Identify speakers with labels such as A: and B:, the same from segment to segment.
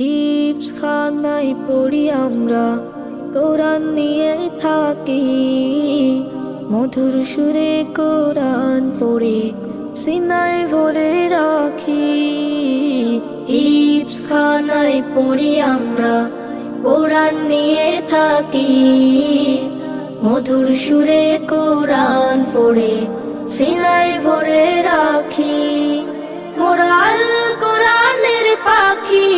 A: হিফজ খানায় পড়ি আমরা, কোরআন নিয়ে থাকি। মধুর সুরে কোরআন পড়ে সিনায় ভরে রাখি। হিফজ খানায় পড়ি আমরা, কোরআন নিয়ে থাকি। মধুর সুরে কোরআন পড়ে সিনায় ভরে রাখি। মোরা আল কোরআনের পাখি,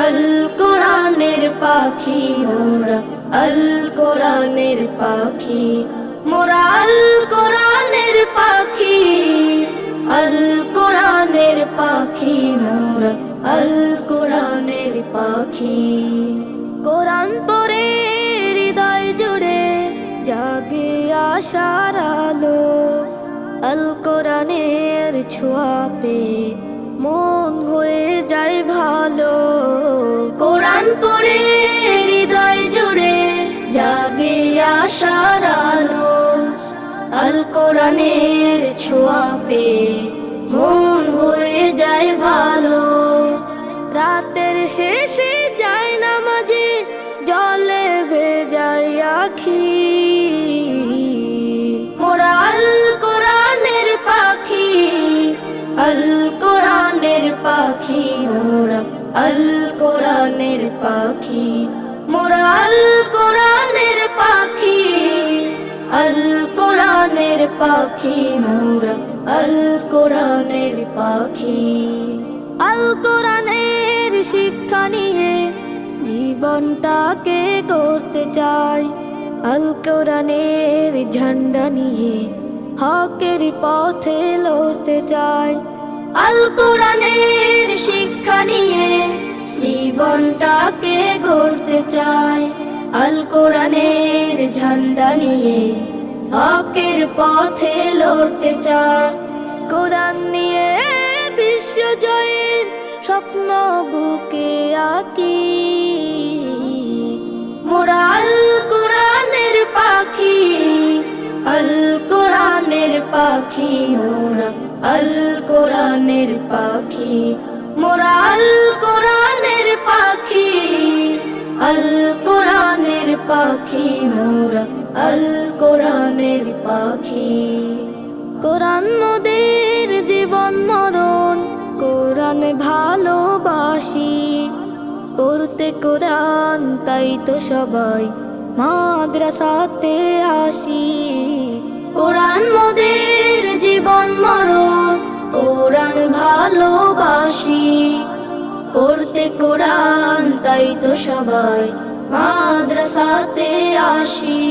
A: আল কোরআনের পাখি মোরা, আল কোরআনের পাখি মোরা, আল কোরআনের পাখি, আল কোরআনের পাখি মোরা, আল কোরআনের পাখি। কোরআন পড়ে হৃদয় জুড়ে জাগে আশার আলো, আল কোরআনের ছোঁয়া পেয়ে মন হয়ে যায় ভালো। কোরআন পড়ে হৃদয় জুড়ে জাগে আশার আলো, আল কোরআনের ছোঁয়া পেয়ে মন হয়ে যায় ভালো। রাতের শেষে যায় নামাজে জলে ভেজায় আখি। মোরা আল কোরআনের পাখি, আল কোরআনের পাখি মোরা, আল কোরআনের পাখি মোরা, আল কোরআনের পাখি, আল কোরআনের পাখি মোরা, আল কোরআনের পাখি। আল কোরআনের শিক্ষা নিয়ে জীবনটাকে করতে চাই, আল কোরআনের ঝান্ডা নিয়ে হকের পথে লড়তে চাই। আল কোরআনের শিক্ষা নিয়ে জীবনটাকে গড়তে চাই, আল কোরআনের ঝান্ডা নিয়ে হকের পথে লড়তে চাই। কোরআন নিয়ে বিশ্ব জয়ের স্বপ্ন বুকে আঁকি। মোরা আল কোরআনের পাখি, আল কোরআনের পাখি মোরা, আল কোরআনের পাখি মোরা, আল কোরআনের পাখি, আল কোরআনের পাখি মোরা, আল কোরআনের পাখি। কোরআন মোদের জীবন মরণ, কোরআন ভালোবাসি। পড়তে কোরআন তাই তো সবাই মাদ্রাসাতে আসি। কোরআন মোদের জীবন মরণ, কোরআন ভালোবাসি। পড়তে কোরআন তাই তো সবাই মাদ্রাসাতে আসি।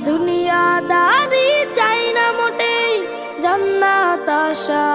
A: দুনিয়াদারি চাই না মোটেই, জান্নাত আশা